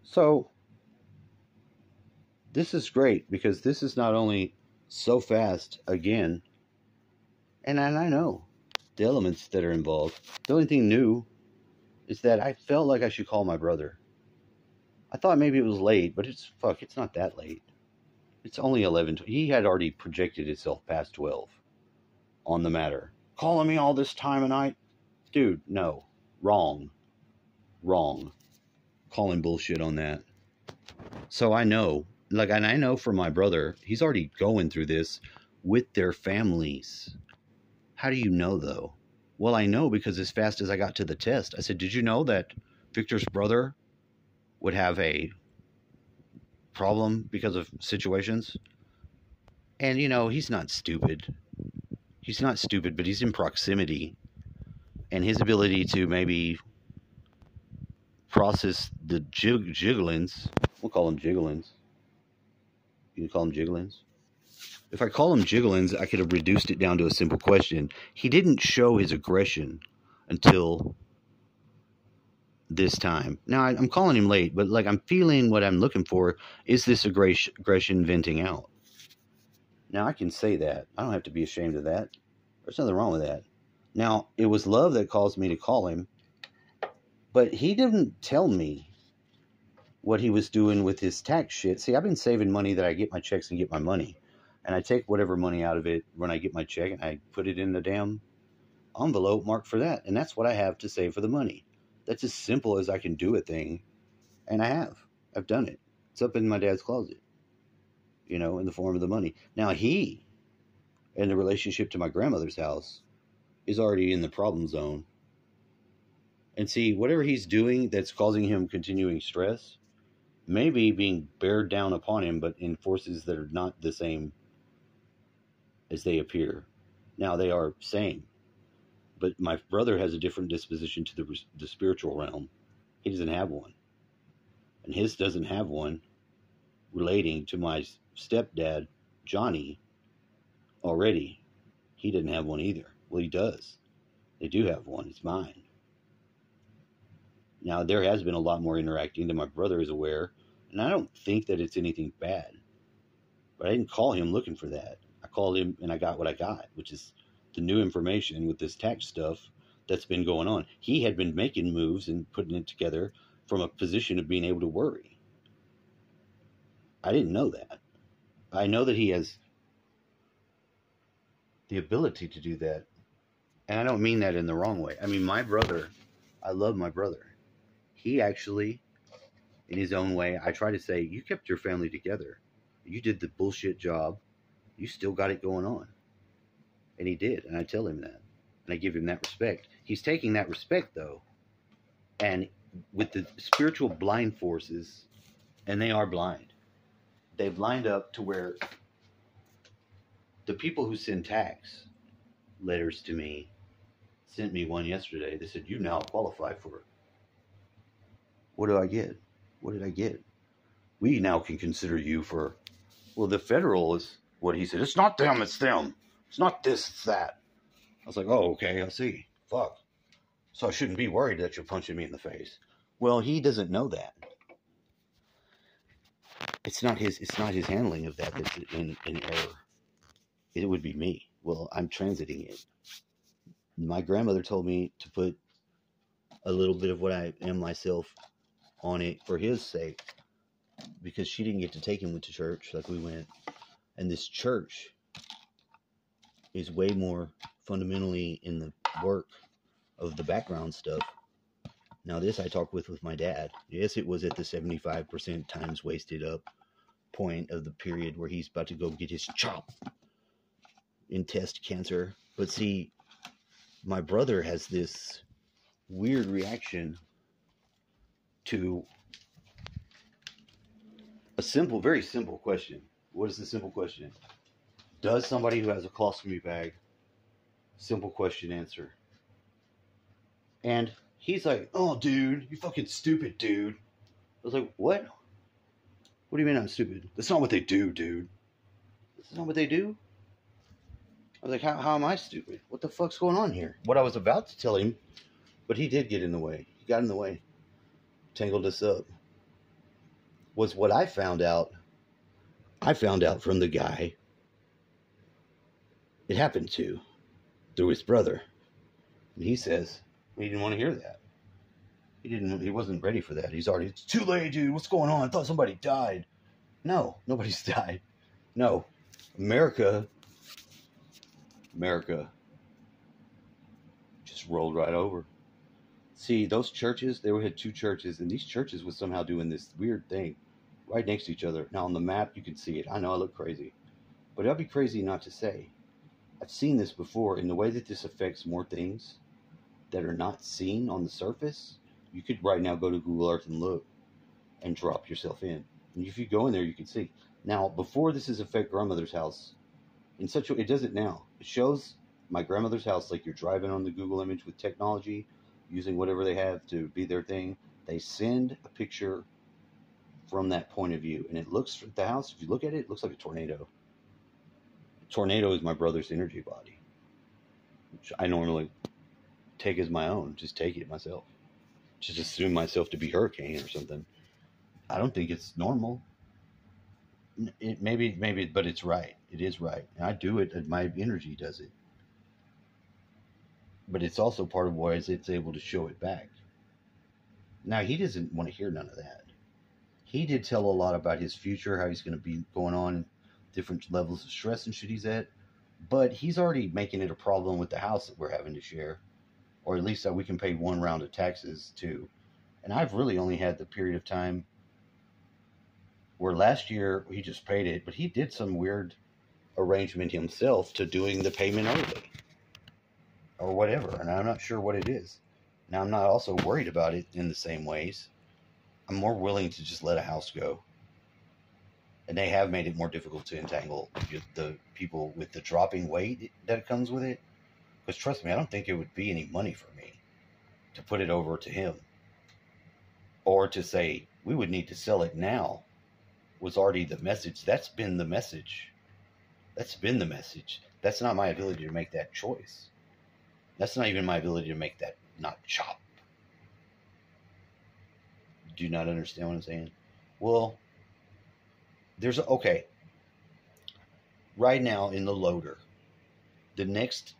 So this is great because this is not only so fast again, and I know the elements that are involved. The only thing new is that I felt like I should call my brother. I thought maybe it was late, but it's not that late. It's only 11. He had already projected itself past 12 on the matter. Calling me all this time of night? Dude, no. Wrong. Wrong. Calling bullshit on that. So I know, and I know for my brother, he's already going through this with their families. How do you know, though? Well, I know because as fast as I got to the test, I said, did you know that Victor's brother would have a problem because of situations? And, he's not stupid. He's not stupid, but he's in proximity. And his ability to maybe process the jigglins, we'll call them jigglins. You can call them jigglins? If I call them jigglins, I could have reduced it down to a simple question. He didn't show his aggression until this time. Now, I'm calling him late, but I'm feeling what I'm looking for is this aggression venting out. Now, I can say that. I don't have to be ashamed of that. There's nothing wrong with that. Now, it was love that caused me to call him, but he didn't tell me what he was doing with his tax shit. See, I've been saving money that I get my checks and get my money. And I take whatever money out of it when I get my check and I put it in the damn envelope marked for that. And that's what I have to save for the money. That's as simple as I can do a thing. And I have. I've done it. It's up in my dad's closet. In the form of the money. Now he, in the relationship to my grandmother's house, is already in the problem zone. And see, whatever he's doing that's causing him continuing stress may be being bared down upon him, but in forces that are not the same as they appear. Now, they are same. But my brother has a different disposition to the spiritual realm. He doesn't have one. And his doesn't have one relating to my stepdad, Johnny, already. He didn't have one either. Well, he does. They do have one. It's mine. Now, there has been a lot more interacting than my brother is aware, and I don't think that it's anything bad. But I didn't call him looking for that. I called him, and I got what I got, which is the new information with this tax stuff that's been going on. He had been making moves and putting it together from a position of being able to worry. I didn't know that. I know that he has the ability to do that. And I don't mean that in the wrong way. I mean, my brother, I love my brother. He actually, in his own way, I try to say, you kept your family together. You did the bullshit job. You still got it going on. And he did. And I tell him that. And I give him that respect. He's taking that respect, though. And with the spiritual blind forces, and they are blind, they've lined up to where the people who send tax letters to me sent me one yesterday. They said, you now qualify for it. What do I get? What did I get? We now can consider you for, well, the federal is what he said. It's not them, it's them. It's not this, it's that. I was like, oh, okay, I see. Fuck. So I shouldn't be worried that you're punching me in the face. Well, he doesn't know that. It's not his handling of that that's in error. It would be me. Well, I'm transiting it. My grandmother told me to put a little bit of what I am myself on it for his sake, because she didn't get to take him to church like we went. And this church is way more fundamentally in the work of the background stuff. Now, this I talked with my dad. Yes, it was at the 75% times wasted up point of the period where he's about to go get his chop in test cancer. But see, my brother has this weird reaction to a simple, very simple question. What is the simple question? Does somebody who has a colostomy bag, simple question answer? And he's like, oh, dude, you fucking stupid, dude. I was like, what? What do you mean I'm stupid? That's not what they do, dude. This is not what they do? I was like, how am I stupid? What the fuck's going on here? What I was about to tell him, but he did get in the way. He got in the way. Tangled us up. was what I found out. I found out from the guy it happened to through his brother. And he says he didn't want to hear that. He wasn't ready for that. He's already, it's too late, dude. What's going on? I thought somebody died. No, nobody's died. No. America just rolled right over. See, those churches, they had two churches, and these churches was somehow doing this weird thing right next to each other. Now on the map you can see it. I know I look crazy, but I'd be crazy not to say I've seen this before in the way that this affects more things that are not seen on the surface. You could right now go to Google Earth and look and drop yourself in. And if you go in there, you can see. Now, before this is affect grandmother's house, in such a, it does it now. It shows my grandmother's house like you're driving on the Google image with technology, using whatever they have to be their thing. They send a picture from that point of view, and it looks at the house. If you look at it, it looks like a tornado. A tornado is my brother's energy body, which I normally take as my own. Just take it myself. Just assume myself to be hurricane or something. I don't think it's normal. It maybe, but it's right. It is right, and I do it. And my energy does it, but it's also part of why it's able to show it back. Now he doesn't want to hear none of that. He did tell a lot about his future, how he's going to be going on, different levels of stress and shit he's at, but he's already making it a problem with the house that we're having to share, or at least that we can pay one round of taxes to. And I've really only had the period of time where last year he just paid it, but he did some weird arrangement himself to doing the payment early or whatever, and I'm not sure what it is. Now, I'm not also worried about it in the same ways. I'm more willing to just let a house go. And they have made it more difficult to entangle the people with the dropping weight that comes with it. Because trust me, I don't think it would be any money for me to put it over to him. Or to say, we would need to sell it now, was already the message. That's been the message. That's been the message. That's not my ability to make that choice. That's not even my ability to make that not chop. Do you not understand what I'm saying? Well, there's okay. Right now in the loader, the next,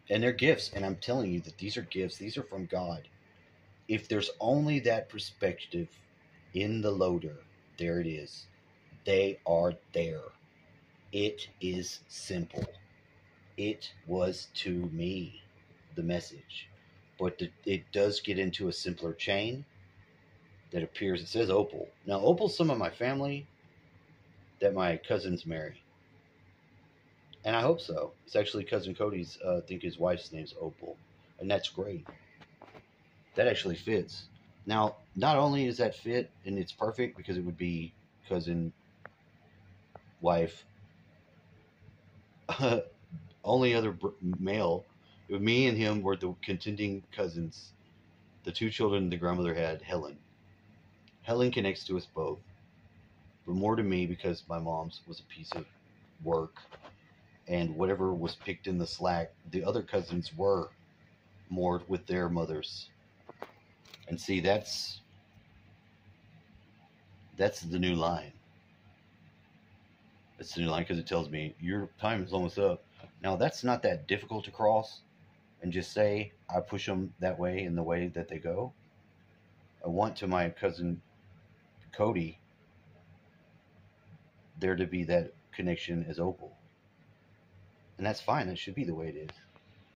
and they're gifts, and I'm telling you that these are gifts. These are from God. If there's only that perspective in the loader, there it is. They are there. It is simple. It was to me the message. But it does get into a simpler chain that appears. It says Opal. Now, Opal's some of my family that my cousins marry. And I hope so. It's actually Cousin Cody's, I think his wife's name's Opal. And that's great. That actually fits. Now, not only is that fit, and it's perfect because it would be cousin, wife, only other male. Me and him were the contending cousins. The two children the grandmother had, Helen. Helen connects to us both, but more to me because my mom's was a piece of work, and whatever was picked in the slack, the other cousins were more with their mothers. And see, that's the new line. That's the new line because it tells me your time is almost up. Now, that's not that difficult to cross and just say, I push them that way in the way that they go. I want to my cousin Cody there to be that connection as Opal. And that's fine. That should be the way it is.